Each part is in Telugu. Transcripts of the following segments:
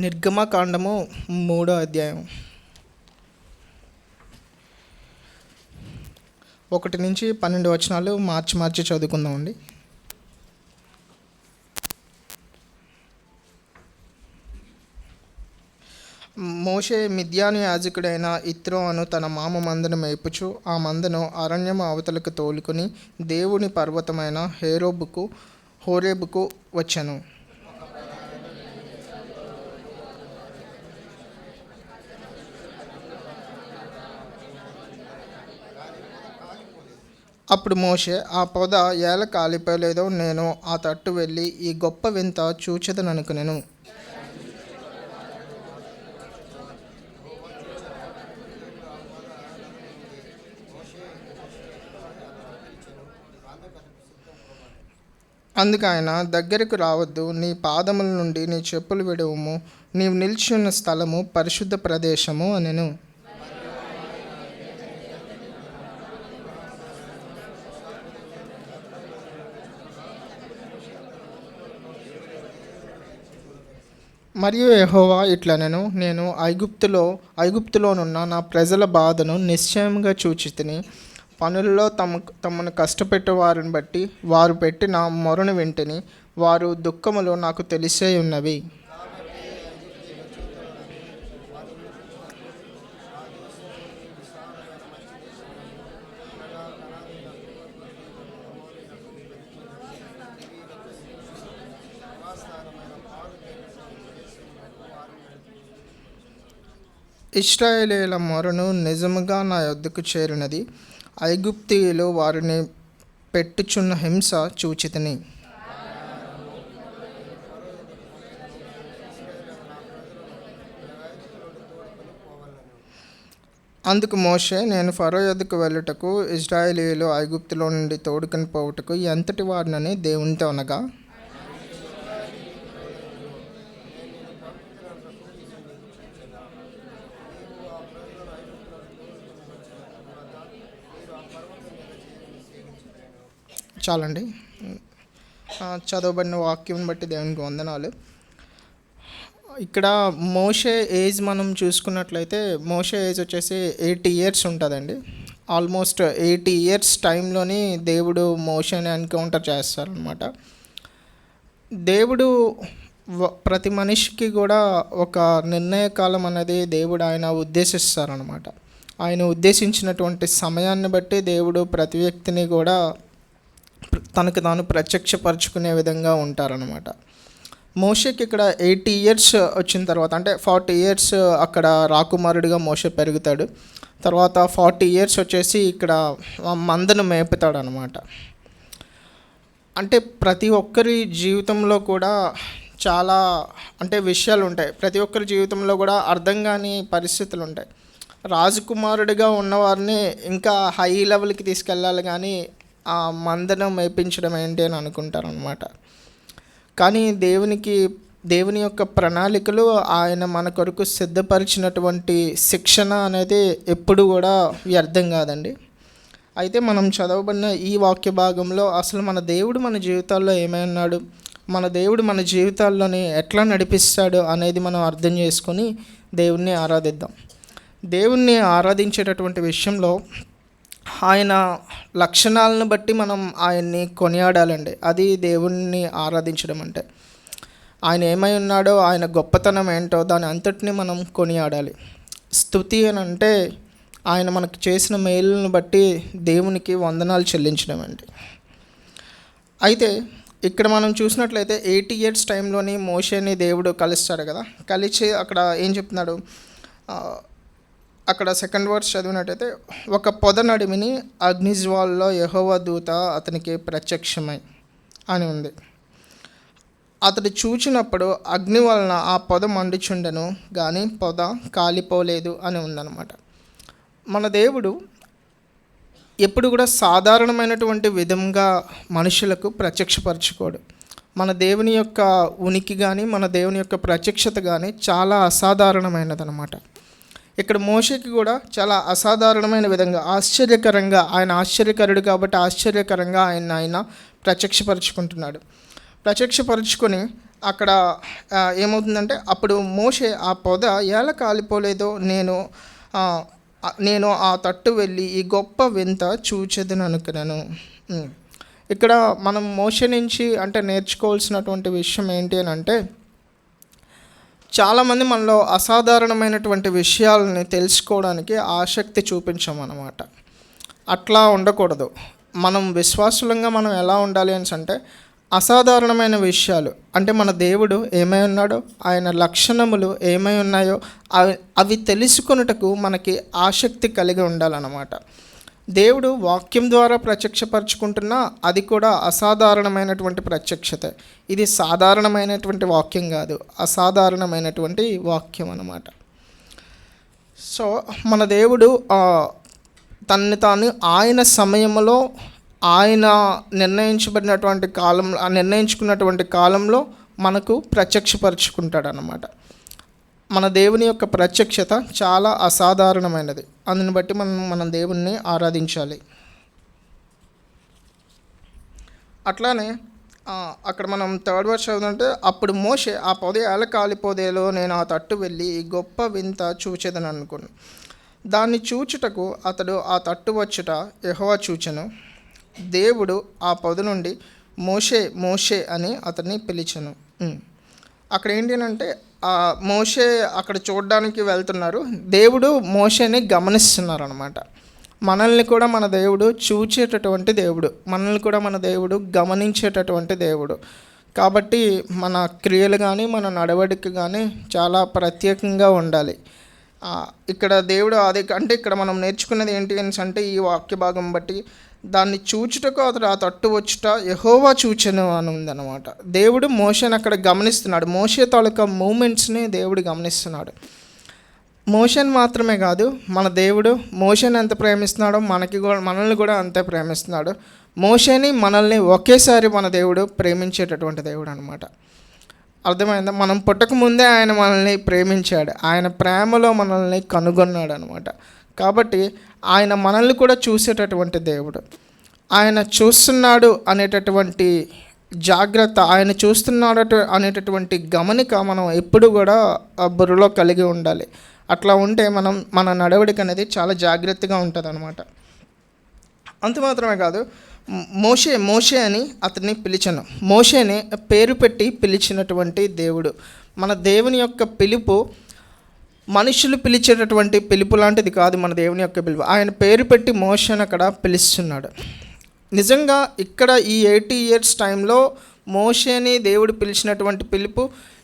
నిర్గమకాండము 3వ అధ్యాయం 1 నుంచి 12 వచనాలు మార్చి చదువుకుందామండి. మోషే మిద్యాను యాజకుడైన ఇత్రో అను తన మామ మందను మేపుచు ఆ మందను అరణ్యము అవతలకు తోలుకొని దేవుని పర్వతమైన హోరేబుకు వచ్చెను. అప్పుడు మోషే, ఆ పొద ఏల కాలిపోలేదో నేను ఆ తట్టు వెళ్ళి ఈ గొప్ప వింత చూచెదననుకొనెను. అందుకు ఆయన, దగ్గరకు రావద్దు, నీ పాదముల నుండి నీ చెప్పులు విడువుము, నీవు నిలిచి ఉన్న స్థలము పరిశుద్ధ ప్రదేశము అనెను. మరియు యెహోవా ఇట్లనెను, నేను ఐగుప్తులోనున్న నా ప్రజల బాధను నిశ్చయముగా చూచితిని. పనులలో తమను కష్టపెట్టే వారిని బట్టి వారు పెట్టిన మొరను వింటిని. వారు దుఃఖములు నాకు తెలిసే ఉన్నవి. ఇశ్రాయేలీయుల మొరను నిజముగా నా యొద్దకు చేరినది. ఐగుప్తీయులు వారిని పెట్టుచున్న హింస చూచితిని. అందుకు మోషే, నేను ఫరో యొద్దకు వెళ్ళుటకు ఇశ్రాయేలీయులు ఐగుప్తులో నుండి తోడుకొని పోవుటకు ఎంతటి వాడినని దేవునితో అనగా, చాలండి. చదవబడిన వాక్యం బట్టి దేవునికి వందనాలు. ఇక్కడ మోషే ఏజ్ మనం చూసుకున్నట్లయితే మోషే ఏజ్ వచ్చేసి 80 years ఉంటుందండి. ఆల్మోస్ట్ 80 years టైంలోని దేవుడు మోషేని ఎన్కౌంటర్ చేస్తారనమాట. దేవుడు ప్రతి మనిషికి కూడా ఒక నిర్ణయ కాలం అనేది దేవుడు ఆయన ఉద్దేశిస్తారనమాట. ఆయన ఉద్దేశించినటువంటి సమయాన్ని బట్టి దేవుడు ప్రతి వ్యక్తిని కూడా తనకు తాను ప్రత్యక్షపరచుకునే విధంగా ఉంటారనమాట. మోషేకి ఇక్కడ 80 years వచ్చిన తర్వాత, అంటే 40 years అక్కడ రాకుమారుడిగా మోషే పెరుగుతాడు. తర్వాత 40 years వచ్చేసి ఇక్కడ మందను మేపుతాడు అనమాట. అంటే ప్రతి ఒక్కరి జీవితంలో కూడా చాలా విషయాలు ఉంటాయి. ప్రతి ఒక్కరి జీవితంలో కూడా అర్థం కాని పరిస్థితులు ఉంటాయి. రాజకుమారుడిగా ఉన్నవారిని ఇంకా హై లెవెల్కి తీసుకెళ్ళాలి, కానీ ఆ మందను మేపించడం ఏంటి అని అనుకుంటారనమాట. కానీ దేవుని యొక్క ప్రణాళికలు, ఆయన మన కొరకు సిద్ధపరిచినటువంటి శిక్షణ అనేది ఎప్పుడు కూడా వ్యర్థం కాదండి. అయితే మనం చదవబడిన ఈ వాక్య భాగంలో అసలు మన దేవుడు మన జీవితాల్లో ఏమైనాడు, మన దేవుడు మన జీవితాల్లోని ఎట్లా నడిపిస్తాడు అనేది మనం అర్థం చేసుకొని దేవుణ్ణి ఆరాధిద్దాం. దేవుణ్ణి ఆరాధించేటటువంటి విషయంలో ఆయన లక్షణాలను బట్టి మనం ఆయన్ని కొనియాడాలండి. అది దేవుణ్ణి ఆరాధించడం అంటే. ఆయన ఏమై ఉన్నాడో, ఆయన గొప్పతనం ఏంటో దాని అంతటిని మనం కొనియాడాలి. స్తుతి అని అంటే ఆయన మనకు చేసిన మేలులను బట్టి దేవునికి వందనాలు చెల్లించడం అండి. అయితే ఇక్కడ మనం చూసినట్లయితే 80 years టైంలోని మోషేని దేవుడు కలుస్తాడు కదా. కలిసి అక్కడ ఏం చెప్తున్నాడు, అక్కడ 2nd verse చదివినట్టయితే, ఒక పొద నడిమిని అగ్నిజ్వాలలో యెహోవా దూత అతనికి ప్రత్యక్షమై అని ఉంది. అతడు చూచినప్పుడు అగ్ని వలన ఆ పొద మండుచుండెను, కానీ పొద కాలిపోలేదు అని ఉందన్నమాట. మన దేవుడు ఎప్పుడు కూడా సాధారణమైనటువంటి విధంగా మనుషులకు ప్రత్యక్షపరచుకోడు. మన దేవుని యొక్క ఉనికి కానీ మన దేవుని యొక్క ప్రత్యక్షత కానీ చాలా అసాధారణమైనదన్నమాట. ఇక్కడ మోషేకి కూడా చాలా అసాధారణమైన విధంగా ఆశ్చర్యకరంగా, ఆయన ఆశ్చర్యకరుడు కాబట్టి ఆశ్చర్యకరంగా ఆయన ప్రత్యక్షపరుచుకుంటున్నాడు. ప్రత్యక్షపరుచుకొని అక్కడ ఏమవుతుందంటే, అప్పుడు మోషే ఆ పొద ఎలా కాలిపోలేదో నేను ఆ తట్టు వెళ్ళి ఈ గొప్ప వింత చూచెదను అనుకున్నాను. ఇక్కడ మనం మోషే నుంచి అంటే నేర్చుకోవాల్సినటువంటి విషయం ఏంటి అని అంటే, చాలామంది మనలో అసాధారణమైనటువంటి విషయాలని తెలుసుకోవడానికి ఆసక్తి చూపించామన్నమాట. అట్లా ఉండకూడదు. మనం విశ్వాసులంగా మనం ఎలా ఉండాలి అని అంటే, అసాధారణమైన విషయాలు అంటే మన దేవుడు ఏమై ఉన్నాడో, ఆయన లక్షణములు ఏమై ఉన్నాయో అవి తెలుసుకొనుటకు మనకి ఆసక్తి కలిగి ఉండాలన్నమాట. దేవుడు వాక్యం ద్వారా ప్రత్యక్షపరచుకుంటున్నా అది కూడా అసాధారణమైనటువంటి ప్రత్యక్షత. ఇది సాధారణమైనటువంటి వాక్యం కాదు, అసాధారణమైనటువంటి వాక్యం అన్నమాట. సో మన దేవుడు తనని తాను ఆయన సమయంలో, ఆయన నిర్ణయించుకున్నటువంటి కాలంలో మనకు ప్రత్యక్షపరచుకుంటాడు అన్నమాట. మన దేవుని యొక్క ప్రత్యక్షత చాలా అసాధారణమైనది. అందుని బట్టి మనం దేవుణ్ణి ఆరాధించాలి. అట్లానే అక్కడ మనం 3rd verse చదువుతుంటే, అప్పుడు మోషే ఆ పొద ఎలా కాలిపోదేలో నేను ఆ తట్టు వెళ్ళి ఈ గొప్ప వింత చూచెదను అనుకుని, దాన్ని చూచుటకు అతడు ఆ తట్టు వచ్చుట యెహోవా చూచెను. దేవుడు ఆ పొద నుండి మోషే మోషే అని అతన్ని పిలిచెను. అక్కడ ఏంటి అంటే, మోషే అక్కడ చూడడానికి వెళ్తున్నారు. దేవుడు మోషేని గమనిస్తున్నారు అనమాట. మనల్ని కూడా మన దేవుడు చూచేటటువంటి దేవుడు, మనల్ని కూడా మన దేవుడు గమనించేటటువంటి దేవుడు. కాబట్టి మన క్రియలు కానీ మన నడవడిక కానీ చాలా ప్రత్యేకంగా ఉండాలి. ఇక్కడ దేవుడు అంటే ఇక్కడ మనం నేర్చుకున్నది ఏంటి అని అంటే, ఈ వాక్య భాగం బట్టి దాన్ని చూచుటకు అతడు ఆ తట్టు వచ్చుట యెహోవా చూచెను అని ఉందన్నమాట. దేవుడు మోషేని అక్కడ గమనిస్తున్నాడు. మోషే తాలూకా మూమెంట్స్ని దేవుడు గమనిస్తున్నాడు. మోషేని మాత్రమే కాదు, మన దేవుడు మోషేని ఎంత ప్రేమిస్తున్నాడో మనల్ని కూడా అంతే ప్రేమిస్తున్నాడు. మోషేని మనల్ని ఒకేసారి మన దేవుడు ప్రేమించేటటువంటి దేవుడు అనమాట. అర్థమైందా? మనం పుట్టకముందే ఆయన మనల్ని ప్రేమించాడు, ఆయన ప్రేమలో మనల్ని కనుగొన్నాడు అనమాట. కాబట్టి ఆయన మనల్ని కూడా చూసేటటువంటి దేవుడు. ఆయన చూస్తున్నాడు అనేటటువంటి జాగ్రత్త, ఆయన చూస్తున్నాడు అనేటటువంటి గమనిక మనం ఎప్పుడు కూడా బుర్రలో కలిగి ఉండాలి. అట్లా ఉంటే మన నడవడిక అనేది చాలా జాగ్రత్తగా ఉంటుంది అనమాట. అంత మాత్రమే కాదు, మోషే మోషే అని అతన్ని పిలిచను. మోషేని పేరు పెట్టి పిలిచినటువంటి దేవుడు. మన దేవుని యొక్క పిలుపు మనుషులు పిలిచేటటువంటి పిలుపు లాంటిది కాదు. మన దేవుని యొక్క పిలుపు ఆయన పేరు పెట్టి మోషేని అక్కడ పిలుస్తున్నాడు. నిజంగా ఇక్కడ ఈ 80 years టైంలో మోషేని దేవుడు పిలిచినటువంటి పిలుపు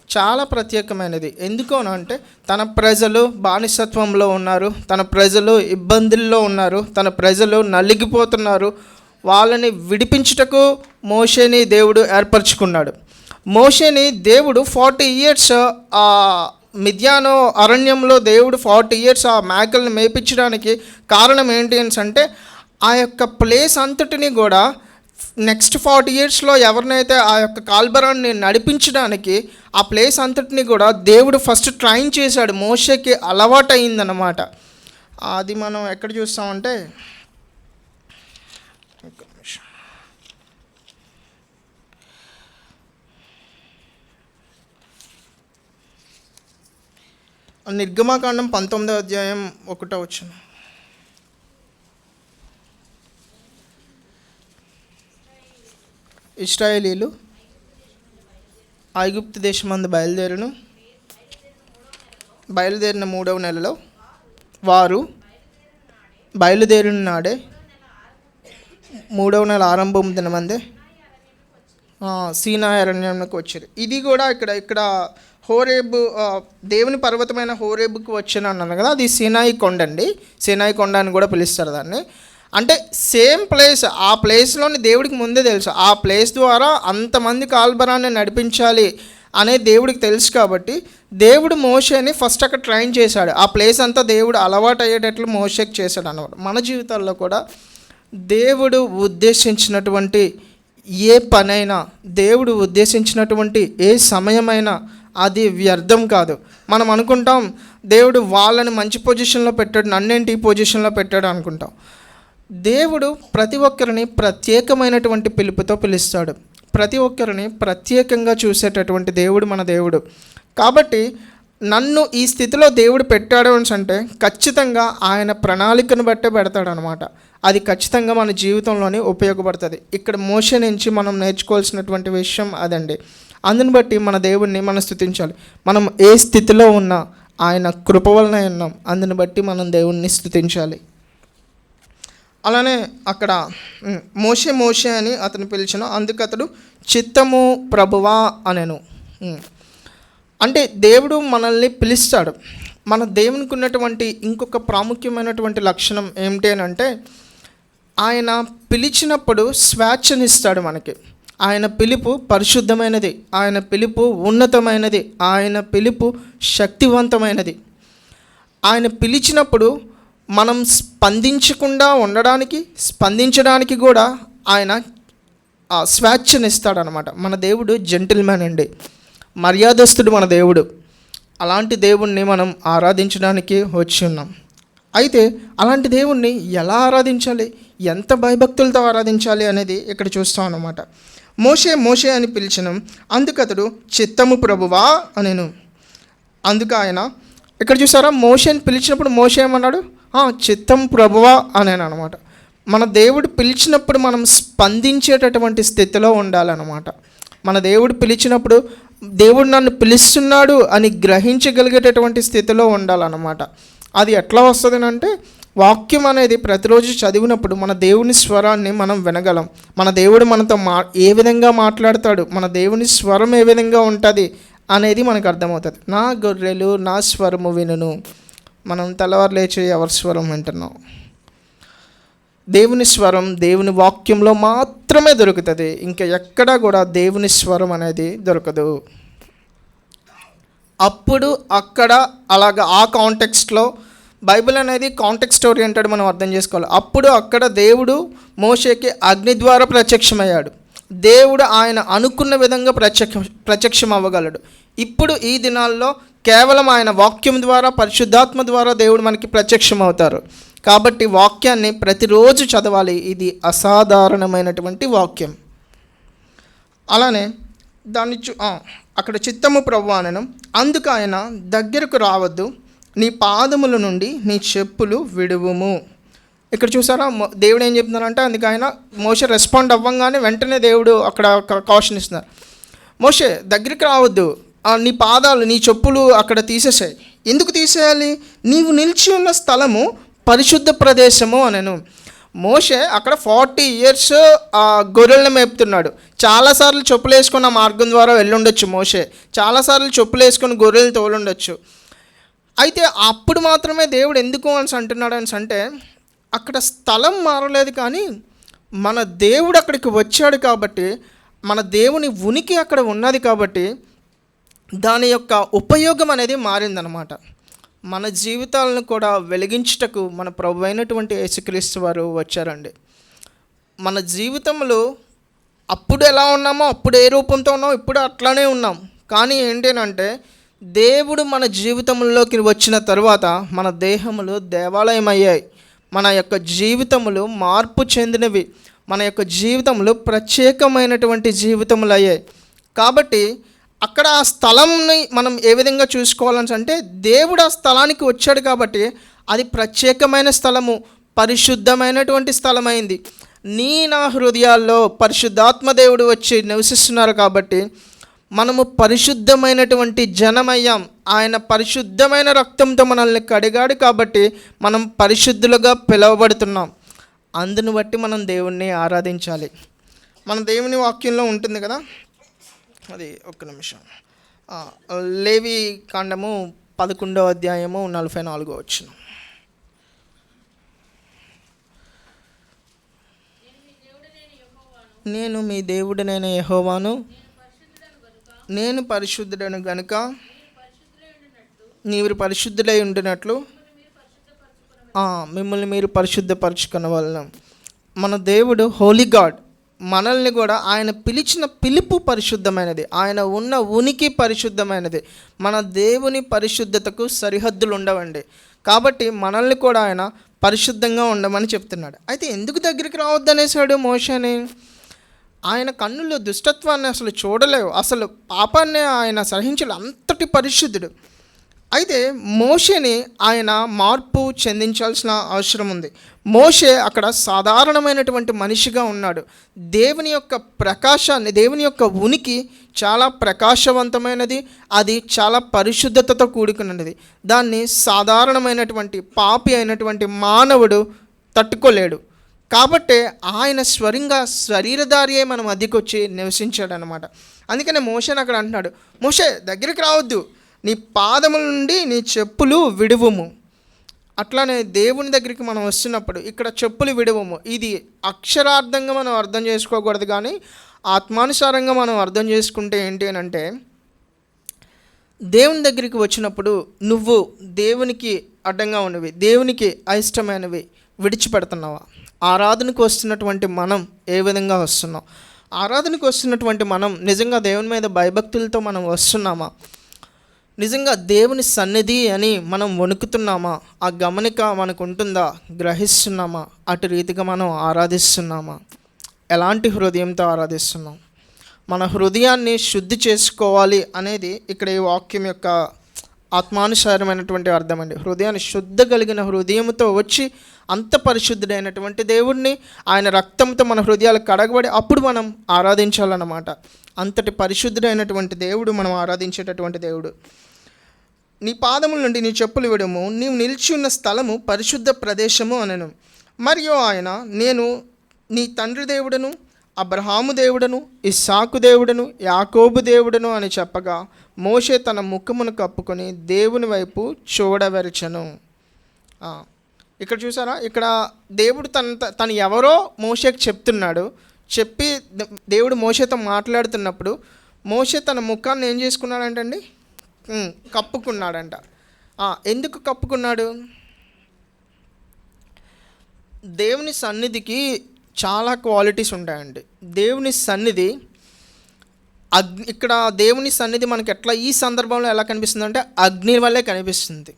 చాలా ప్రత్యేకమైనది. ఎందుకోనంటే, తన ప్రజలు బానిసత్వంలో ఉన్నారు, తన ప్రజలు ఇబ్బందుల్లో ఉన్నారు, తన ప్రజలు నలిగిపోతున్నారు. వాళ్ళని విడిపించుటకు మోషేని దేవుడు ఏర్పరచుకున్నాడు. మోషేని దేవుడు 40 years మిద్యాను అరణ్యంలో దేవుడు 40 years ఆ మేకల్ని మేపించడానికి కారణం ఏంటి అని అంటే, ఆ యొక్క ప్లేస్ అంతటిని కూడా నెక్స్ట్ 40 yearsలో ఎవరినైతే ఆ యొక్క కాల్బరాన్ని నడిపించడానికి ఆ ప్లేస్ అంతటిని కూడా దేవుడు ఫస్ట్ ట్రైన్ చేశాడు. మోషేకి అలవాటు అయిందన్నమాట. అది మనం ఎక్కడ చూస్తామంటే, నిర్గమాకాండం 19వ అధ్యాయం 1వ వచనం. ఇశ్రాయేలీలు ఐగుప్తు దేశమందు బయలుదేరిన 3వ నెలలో వారు బయలుదేరిన నాడే 3వ నెల ఆరంభం దినమందే సీనాయి అరణ్యంలోకి వచ్చారు. ఇది కూడా ఇక్కడ హోరేబు దేవుని పర్వతమైన హోరేబుకి వచ్చాను అన్నాను కదా, అది సీనాయి కొండ అండి. సీనాయి కొండ అని కూడా పిలుస్తారు దాన్ని. అంటే సేమ్ ప్లేస్, ఆ ప్లేస్లోని దేవుడికి ముందే తెలుసు, ఆ ప్లేస్ ద్వారా అంతమంది కాల్బరాన్ని నడిపించాలి అనే దేవుడికి తెలుసు. కాబట్టి దేవుడు మోషేని ఫస్ట్ అక్కడ ట్రైన్ చేశాడు. ఆ ప్లేస్ అంతా దేవుడు అలవాటు అయ్యేటట్లు మోషేకి చేశాడు అన్నమాట. మన జీవితాల్లో కూడా దేవుడు ఉద్దేశించినటువంటి ఏ పనైనా, దేవుడు ఉద్దేశించినటువంటి ఏ సమయమైనా అది వ్యర్థం కాదు. మనం అనుకుంటాం దేవుడు వాళ్ళని మంచి పొజిషన్లో పెట్టాడు, నన్నేంటి ఈ పొజిషన్లో పెట్టాడు అనుకుంటాం. దేవుడు ప్రతి ఒక్కరిని ప్రత్యేకమైనటువంటి పిలుపుతో పిలుస్తాడు. ప్రతి ఒక్కరిని ప్రత్యేకంగా చూసేటటువంటి దేవుడు మన దేవుడు. కాబట్టి నన్ను ఈ స్థితిలో దేవుడు పెట్టాడు అని అంటే ఖచ్చితంగా ఆయన ప్రణాళికను బట్టే పెడతాడు అనమాట. అది ఖచ్చితంగా మన జీవితంలోనే ఉపయోగపడుతుంది. ఇక్కడ మోషే నుంచి మనం నేర్చుకోవాల్సినటువంటి విషయం అదండి. అందుని బట్టి మన దేవుడిని మనం స్తుతించాలి. మనం ఏ స్థితిలో ఉన్నా ఆయన కృప వలన ఉన్నాం, అందుని బట్టి మనం దేవుణ్ణి స్తుతించాలి. అలానే అక్కడ మోషే మోషే అని అతను పిలిచిన, అందుకు అతడు చిత్తము ప్రభువా అనెను. అంటే దేవుడు మనల్ని పిలుస్తాడు. మన దేవునికి ఉన్నటువంటి ఇంకొక ప్రాముఖ్యమైనటువంటి లక్షణం ఏమిటి అని అంటే, ఆయన పిలిచినప్పుడు స్వేచ్ఛనిస్తాడు మనకి. ఆయన పిలుపు పరిశుద్ధమైనది, ఆయన పిలుపు ఉన్నతమైనది, ఆయన పిలుపు శక్తివంతమైనది. ఆయన పిలిచినప్పుడు మనం స్పందించడానికి కూడా ఆయన స్వేచ్ఛనిస్తాడనమాట. మన దేవుడు జెంటిల్మెన్ అండి, మర్యాదస్తుడు మన దేవుడు. అలాంటి దేవుణ్ణి మనం ఆరాధించడానికి వచ్చి ఉన్నాం. అయితే అలాంటి దేవుణ్ణి ఎలా ఆరాధించాలి, ఎంత భయభక్తులతో ఆరాధించాలి అనేది ఇక్కడ చూస్తాం అన్నమాట. మోషే మోషే అని పిలిచిన, అందుకతడు చిత్తము ప్రభువా అనెను. అందుకు ఆయన ఇక్కడ చూసారా, మోషేని పిలిచినప్పుడు మోషే ఏమన్నాడు, చిత్తం ప్రభువా అనేను అనమాట. మన దేవుడు పిలిచినప్పుడు మనం స్పందించేటటువంటి స్థితిలో ఉండాలన్నమాట. మన దేవుడు పిలిచినప్పుడు దేవుడు నన్ను పిలుస్తున్నాడు అని గ్రహించగలిగేటటువంటి స్థితిలో ఉండాలన్నమాట. అది ఎట్లా వస్తుంది అంటే, వాక్యం అనేది ప్రతిరోజు చదివినప్పుడు మన దేవుని స్వరాన్ని మనం వినగలం. మన దేవుడు మనతో ఏ విధంగా మాట్లాడతాడు, మన దేవుని స్వరం ఏ విధంగా ఉంటుంది అనేది మనకు అర్థమవుతుంది. నా గొర్రెలు నా స్వరము వినును. మనం తెల్లవారు లేచి ఎవరి స్వరం వింటున్నాం? దేవుని స్వరం దేవుని వాక్యంలో మాత్రమే దొరుకుతుంది. ఇంకా ఎక్కడా కూడా దేవుని స్వరం అనేది దొరకదు. అప్పుడు అక్కడ అలాగా ఆ కాంటెక్స్ట్లో బైబిల్ అనేది కాంటెక్స్ట్ ఓరియంటెడ్ మనం అర్థం చేసుకోవాలి. అప్పుడు అక్కడ దేవుడు మోషేకి అగ్ని ద్వారా ప్రత్యక్షమయ్యాడు. దేవుడు ఆయన అనుకున్న విధంగా ప్రత్యక్షం అవ్వగలడు. ఇప్పుడు ఈ దినాల్లో కేవలం ఆయన వాక్యం ద్వారా, పరిశుద్ధాత్మ ద్వారా దేవుడు మనకి ప్రత్యక్షం అవుతారు. కాబట్టి వాక్యాన్ని ప్రతిరోజు చదవాలి. ఇది అసాధారణమైనటువంటి వాక్యం. అలానే దాన్ని అక్కడ చిత్తము ప్రభువా అనెను. అందుకు ఆయన దగ్గరకు రావద్దు, నీ పాదముల నుండి నీ చెప్పులు విడువుము. ఇక్కడ చూసారా, దేవుడు ఏం చెప్తున్నారంటే, అందుకు ఆయన మోషే రెస్పాండ్ అవ్వంగానే వెంటనే దేవుడు అక్కడ కాషన్ ఇస్తున్నారు. మోషే దగ్గరికి రావద్దు, నీ పాదాలు నీ చెప్పులు అక్కడ తీసేసాయి. ఎందుకు తీసేయాలి? నీవు నిలిచి ఉన్న స్థలము పరిశుద్ధ ప్రదేశము అనెను. మోషే అక్కడ 40 years గొర్రెలను మేపుతున్నాడు. చాలాసార్లు చెప్పులు వేసుకున్న మార్గం ద్వారా వెళ్ళుండొచ్చు మోషే, చాలాసార్లు చెప్పులు వేసుకొని గొర్రెలు తోలుండొచ్చు. అయితే అప్పుడు మాత్రమే దేవుడు ఎందుకు అని అంటున్నాడు అని అంటే, అక్కడ స్థలం మారలేదు కానీ మన దేవుడు అక్కడికి వచ్చాడు కాబట్టి, మన దేవుని ఉనికి అక్కడ ఉన్నది కాబట్టి దాని యొక్క ఉపయోగం అనేది మారిందనమాట. మన జీవితాలను కూడా వెలిగించుటకు మన ప్రభు అయినటువంటి యేసుక్రీస్తు వారు వచ్చారండి. మన జీవితంలో అప్పుడు ఎలా ఉన్నామో, అప్పుడు ఏ రూపంతో ఉన్నామో ఇప్పుడు అట్లానే ఉన్నాం. కానీ ఏంటంటే, దేవుడు మన జీవితంలోకి వచ్చిన తర్వాత మన దేహములు దేవాలయం అయ్యాయి. మన యొక్క జీవితములు మార్పు చెందినవి, మన యొక్క జీవితములు ప్రత్యేకమైనటువంటి జీవితములు అయ్యాయి. కాబట్టి అక్కడ ఆ స్థలంని మనం ఏ విధంగా చూసుకోవాలని అంటే, దేవుడు ఆ స్థలానికి వచ్చాడు కాబట్టి అది ప్రత్యేకమైన స్థలము, పరిశుద్ధమైనటువంటి స్థలమైంది. నా హృదయాల్లో పరిశుద్ధాత్మ దేవుడు వచ్చి నివసిస్తున్నారు కాబట్టి మనము పరిశుద్ధమైనటువంటి జనమయ్యాం. ఆయన పరిశుద్ధమైన రక్తంతో మనల్ని కడిగాడు కాబట్టి మనం పరిశుద్ధులుగా పిలువబడుతున్నాం. అందును బట్టి మనం దేవుణ్ణి ఆరాధించాలి. మన దేవుని వాక్యంలో ఉంటుంది కదా, అది ఒక్క నిమిషం. లేవి కాండము 11వ అధ్యాయము 44వ వచనం. నేను మీ దేవుడనైన యెహోవాను, నేను పరిశుద్ధుడను గనుక మీరు పరిశుద్ధులై ఉండినట్లు మిమ్మల్ని మీరు పరిశుద్ధపరచుకున్న వలన. మన దేవుడు హోలీ గాడ్. మనల్ని కూడా ఆయన పిలిచిన పిలుపు పరిశుద్ధమైనది, ఆయన ఉన్న ఉనికి పరిశుద్ధమైనది. మన దేవుని పరిశుద్ధతకు సరిహద్దులు ఉండవండి. కాబట్టి మనల్ని కూడా ఆయన పరిశుద్ధంగా ఉండమని చెప్తున్నాడు. అయితే ఎందుకు దగ్గరికి రావద్దనేసాడు మోషేని? ఆయన కన్నుల్లో దుష్టత్వాన్ని అసలు చూడలేవు, అసలు పాపాన్ని ఆయన సహించలే, అంతటి పరిశుద్ధుడు. అయితే మోషేని ఆయన మార్పు చెందించాల్సిన అవసరం ఉంది. మోషే అక్కడ సాధారణమైనటువంటి మనిషిగా ఉన్నాడు. దేవుని యొక్క ప్రకాశాన్ని, దేవుని యొక్క ఉనికి చాలా ప్రకాశవంతమైనది, అది చాలా పరిశుద్ధతతో కూడుకున్నది. దాన్ని సాధారణమైనటువంటి పాపి అయినటువంటి మానవుడు తట్టుకోలేడు. కాబట్టే ఆయన శరీరధారియే మన మధ్యకి వచ్చి నివసించాడు అనమాట. అందుకనే మోషేని అక్కడ అంటున్నాడు, మోషే దగ్గరికి రావద్దు, నీ పాదముల నుండి నీ చెప్పులు విడువుము. అట్లానే దేవుని దగ్గరికి మనం వస్తున్నప్పుడు ఇక్కడ చెప్పులు విడువము, ఇది అక్షరార్థంగా మనం అర్థం చేసుకోకూడదు, కానీ ఆత్మానుసారంగా మనం అర్థం చేసుకుంటే ఏంటి అని అంటే, దేవుని దగ్గరికి వచ్చినప్పుడు నువ్వు దేవునికి అడ్డంగా ఉన్నవి, దేవునికి అయిష్టమైనవి విడిచిపెడుతున్నావా? ఆరాధనకు వస్తున్నటువంటి మనం ఏ విధంగా వస్తున్నాం? ఆరాధనకు వస్తున్నటువంటి మనం నిజంగా దేవుని మీద భయభక్తులతో మనం వస్తున్నామా? నిజంగా దేవుని సన్నిధి అని మనం వణుకుతున్నామా? ఆ గమనిక మనకు ఉంటుందా? గ్రహిస్తున్నామా? అటు రీతిగా మనం ఆరాధిస్తున్నామా? ఎలాంటి హృదయంతో ఆరాధిస్తున్నాం? మన హృదయాన్ని శుద్ధి చేసుకోవాలి అనేది ఇక్కడ ఈ వాక్యం యొక్క ఆత్మానుసారమైనటువంటి అర్థం అండి. హృదయాన్ని శుద్ధ కలిగిన హృదయంతో వచ్చి అంత పరిశుద్ధుడైనటువంటి దేవుడిని ఆయన రక్తంతో మన హృదయాలు కడగబడి అప్పుడు మనం ఆరాధించాలన్నమాట. అంతటి పరిశుద్ధుడైనటువంటి దేవుడు మనం ఆరాధించేటటువంటి దేవుడు. నీ పాదముల నుండి నీ చెప్పులు విడుము, నీవు నిలిచి ఉన్న స్థలము పరిశుద్ధ ప్రదేశము అనెను. మరియు ఆయన, నేను నీ తండ్రి దేవుడను, అబ్రహాము దేవుడను, ఇస్సాకు దేవుడను, యాకోబు దేవుడను అని చెప్పగా మోషే తన ముఖమును కప్పుకొని దేవుని వైపు చూడవెరచెను. ఇక్కడ చూసారా, ఇక్కడ దేవుడు తను ఎవరో మోషేకి చెప్తున్నాడు. చెప్పి దేవుడు మోషేతో మాట్లాడుతున్నప్పుడు మోషే తన ముఖాన్ని ఏం చేసుకున్నాడంటండి? కప్పుకున్నాడంట. ఎందుకు కప్పుకున్నాడు? దేవుని సన్నిధికి చాలా క్వాలిటీస్ ఉంటాయండి. దేవుని సన్నిధి ఇక్కడ దేవుని సన్నిధి మనకి ఎట్లా ఈ సందర్భంలో ఎలా కనిపిస్తుంది అంటే అగ్ని వల్లే కనిపిస్తుంది.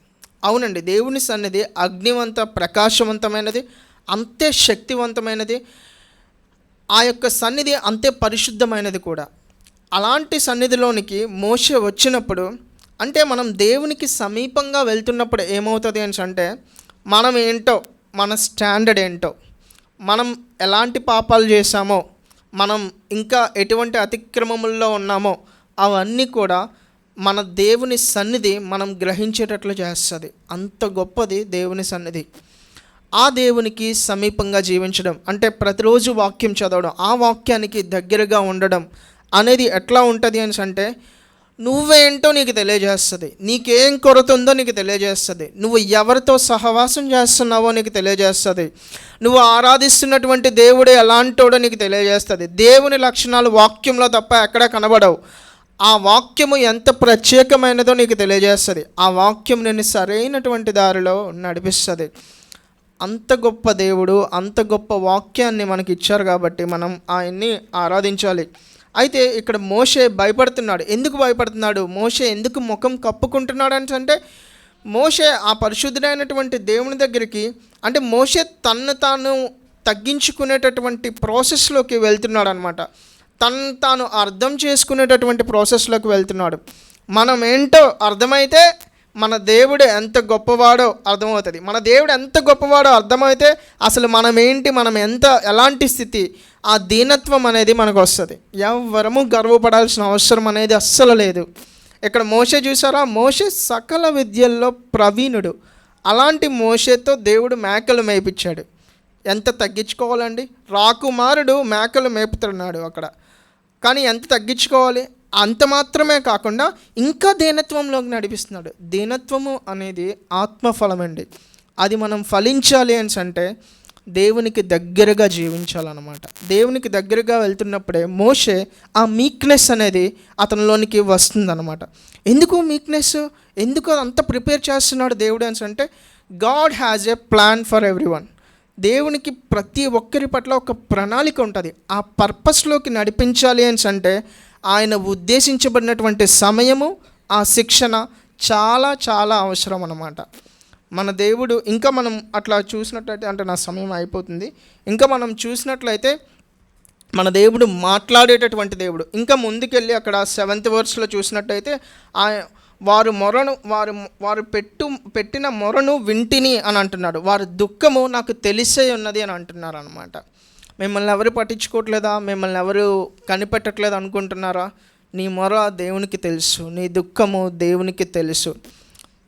అవునండి, దేవుని సన్నిధి అగ్నివంత ప్రకాశవంతమైనది, అంతే శక్తివంతమైనది. ఆ యొక్క సన్నిధి అంతే పరిశుద్ధమైనది కూడా. అలాంటి సన్నిధిలోనికి మోషే వచ్చినప్పుడు, అంటే మనం దేవునికి సమీపంగా వెళ్తున్నప్పుడు ఏమవుతుంది అని అంటే, మనం ఏంటో, మన స్టాండర్డ్ ఏంటో, మనం ఎలాంటి పాపాలు చేశామో, మనం ఇంకా ఎటువంటి అతిక్రమముల్లో ఉన్నామో అవన్నీ కూడా మన దేవుని సన్నిధి మనం గ్రహించేటట్లు చేస్తుంది. అంత గొప్పది దేవుని సన్నిధి. ఆ దేవునికి సమీపంగా జీవించడం అంటే ప్రతిరోజు వాక్యం చదవడం, ఆ వాక్యానికి దగ్గరగా ఉండడం అనేది ఎట్లా ఉంటుంది అని అంటే, నువ్వేంటో నీకు తెలియజేస్తుంది, నీకేం కొరత ఉందో నీకు తెలియజేస్తుంది, నువ్వు ఎవరితో సహవాసం చేస్తున్నావో నీకు తెలియజేస్తుంది, నువ్వు ఆరాధిస్తున్నటువంటి దేవుడు ఎలాంటోడో నీకు తెలియజేస్తుంది. దేవుని లక్షణాలు వాక్యంలో తప్ప ఎక్కడ కనబడవు. ఆ వాక్యము ఎంత ప్రత్యేకమైనదో నీకు తెలియజేస్తుంది. ఆ వాక్యం నిన్ను సరైనటువంటి దారిలో నడిపిస్తుంది. అంత గొప్ప దేవుడు, అంత గొప్ప వాక్యాన్ని మనకి ఇచ్చారు కాబట్టి మనం ఆయన్ని ఆరాధించాలి. అయితే ఇక్కడ మోషే భయపడుతున్నాడు. ఎందుకు భయపడుతున్నాడు? మోషే ఎందుకు ముఖం కప్పుకుంటున్నాడు అంటే, మోషే ఆ పరిశుద్ధుడైనటువంటి దేవుని దగ్గరికి, అంటే మోషే తన్ను తాను తగ్గించుకునేటటువంటి ప్రాసెస్లోకి వెళ్తున్నాడు అనమాట. తను తాను అర్థం చేసుకునేటటువంటి ప్రాసెస్లోకి వెళ్తున్నాడు. మనం ఏంటో అర్థమైతే మన దేవుడు ఎంత గొప్పవాడో అర్థమవుతుంది. మన దేవుడు ఎంత గొప్పవాడో అర్థమైతే అసలు మనం ఏంటి, మనం ఎలాంటి స్థితి, ఆ దీనత్వం అనేది మనకు వస్తుంది. ఎవ్వరము గర్వపడాల్సిన అవసరం అనేది అస్సలు లేదు. ఇక్కడ మోషే చూసారా, మోషే సకల విద్యల్లో ప్రవీణుడు. అలాంటి మోషేతో దేవుడు మేకలు మేపించాడు. ఎంత తగ్గించుకోవాలండి? రాకుమారుడు మేకలు మేపుతున్నాడు అక్కడ, కానీ ఎంత తగ్గించుకోవాలి? అంత మాత్రమే కాకుండా ఇంకా దీనత్వంలోకి నడిపిస్తున్నాడు. దీనత్వము అనేది ఆత్మఫలం అండి. అది మనం ఫలించాలి అని అంటే దేవునికి దగ్గరగా జీవించాలన్నమాట. దేవునికి దగ్గరగా వెళ్తున్నప్పుడే మోషే ఆ మీక్నెస్ అనేది అతనిలోనికి వస్తుందన్నమాట. ఎందుకు మీక్నెస్, ఎందుకు అంత ప్రిపేర్ చేస్తున్నాడు దేవుడు అని అంటే, God has a plan for everyone. దేవునికి ప్రతి ఒక్కరి పట్ల ఒక ప్రణాళిక ఉంటుంది. ఆ పర్పస్లోకి నడిపించాలి అని అంటే ఆయన ఉద్దేశించబడినటువంటి సమయము, ఆ శిక్షణ చాలా చాలా అవసరం అన్నమాట. మన దేవుడు ఇంకా మనం అట్లా చూసినట్లయితే, అంటే నా సమయం అయిపోతుంది, ఇంకా మనం చూసినట్లయితే మన దేవుడు మాట్లాడేటటువంటి దేవుడు. ఇంకా ముందుకెళ్ళి అక్కడ 7th వర్స్లో చూసినట్టయితే వారు మొరను వారు వారు పెట్టిన మొరను వింటిని అని అంటున్నాడు. వారి దుఃఖము నాకు తెలిసే ఉన్నది అని అంటున్నారు అనమాట. మిమ్మల్ని ఎవరు పట్టించుకోవట్లేదా, మిమ్మల్ని ఎవరు కనిపెట్టట్లేదు అనుకుంటున్నారా? నీ మొర దేవునికి తెలుసు, నీ దుఃఖము దేవునికి తెలుసు.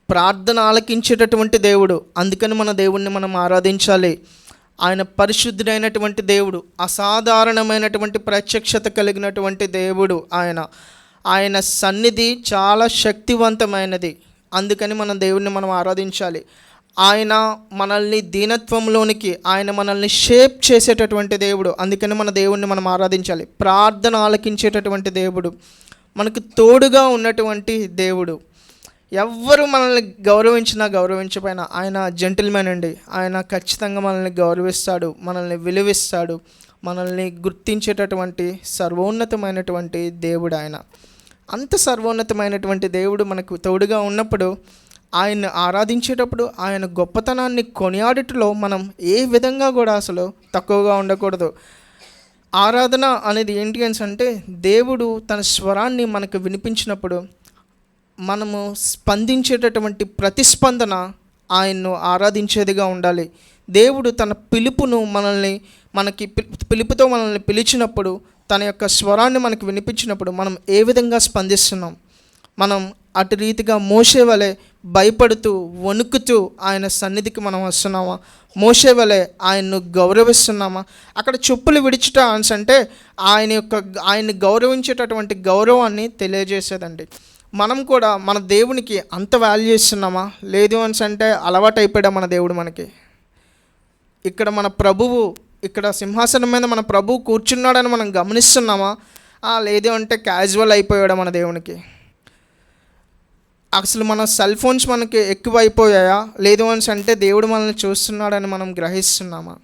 ప్రార్థన ఆలకించేటటువంటి దేవుడు, అందుకని మన దేవుణ్ణి మనం ఆరాధించాలి. ఆయన పరిశుద్ధుడైనటువంటి దేవుడు, అసాధారణమైనటువంటి ప్రత్యక్షత కలిగినటువంటి దేవుడు. ఆయన సన్నిధి చాలా శక్తివంతమైనది, అందుకని మన దేవుణ్ణి మనం ఆరాధించాలి. ఆయన మనల్ని దీనత్వంలోనికి, ఆయన మనల్ని షేప్ చేసేటటువంటి దేవుడు, అందుకని మన దేవుణ్ణి మనం ఆరాధించాలి. ప్రార్థన ఆలకించేటటువంటి దేవుడు, మనకు తోడుగా ఉన్నటువంటి దేవుడు. ఎవ్వరు మనల్ని గౌరవించినా గౌరవించకపోయినా ఆయన జెంటిల్మెన్ అండి. ఆయన ఖచ్చితంగా మనల్ని గౌరవిస్తాడు, మనల్ని విలువిస్తాడు, మనల్ని గుర్తించేటటువంటి సర్వోన్నతమైనటువంటి దేవుడు ఆయన. అంత సర్వోన్నతమైనటువంటి దేవుడు మనకు తోడుగా ఉన్నప్పుడు ఆయన్ని ఆరాధించేటప్పుడు ఆయన గొప్పతనాన్ని కొనియాడుటలో మనం ఏ విధంగా కూడా అసలు తక్కువగా ఉండకూడదు. ఆరాధన అనేది ఏంటి అంటే దేవుడు తన స్వరాన్ని మనకు వినిపించినప్పుడు మనము స్పందించేటటువంటి ప్రతిస్పందన ఆయన్ను ఆరాధించేదిగా ఉండాలి. దేవుడు తన పిలుపును పిలుపుతో మనల్ని పిలిచినప్పుడు, తన యొక్క స్వరాన్ని మనకు వినిపించినప్పుడు మనం ఏ విధంగా స్పందిస్తున్నాం? మనం అటు రీతిగా మోషే వలె భయపడుతూ వణుకుతూ ఆయన సన్నిధికి మనం వస్తున్నామా? మోషే వలె ఆయన్ను గౌరవిస్తున్నామా? అక్కడ చెప్పులు విడిచుట అంటే ఆయన్ని గౌరవించేటటువంటి గౌరవాన్ని తెలియజేసేదండి. మనం కూడా మన దేవునికి అంత వాల్యూ ఇస్తున్నామా? లేదు అంటే అలవాటు అయిపోయాడా మన దేవుడు మనకి? ఇక్కడ మన ప్రభువు, ఇక్కడ సింహాసనం మీద మన ప్రభువు కూర్చున్నాడని మనం గమనిస్తున్నామా? లేదు అంటే క్యాజువల్ అయిపోయాడా మన దేవునికి? అసలు మన సెల్ ఫోన్స్ మనకి ఎక్కువ అయిపోయాయా? లేదు అంటే దేవుడు మనల్ని చూస్తున్నాడని మనం గ్రహిస్తున్నామా?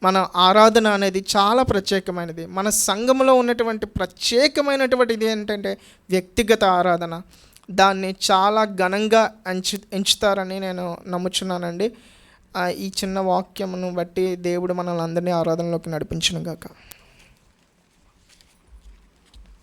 మన ఆరాధన అనేది చాలా ప్రత్యేకమైనది. మన సంఘంలో ఉన్నటువంటి ప్రత్యేకమైనటువంటిది ఏంటంటే వ్యక్తిగత ఆరాధన. దాన్ని చాలా ఘనంగా ఎంచుతారని నేను నమ్ముచున్నానండి. ఈ చిన్న వాక్యమును బట్టి దేవుడు మనల్ని అందరినీ ఆరాధనలోకి నడిపించును గాక.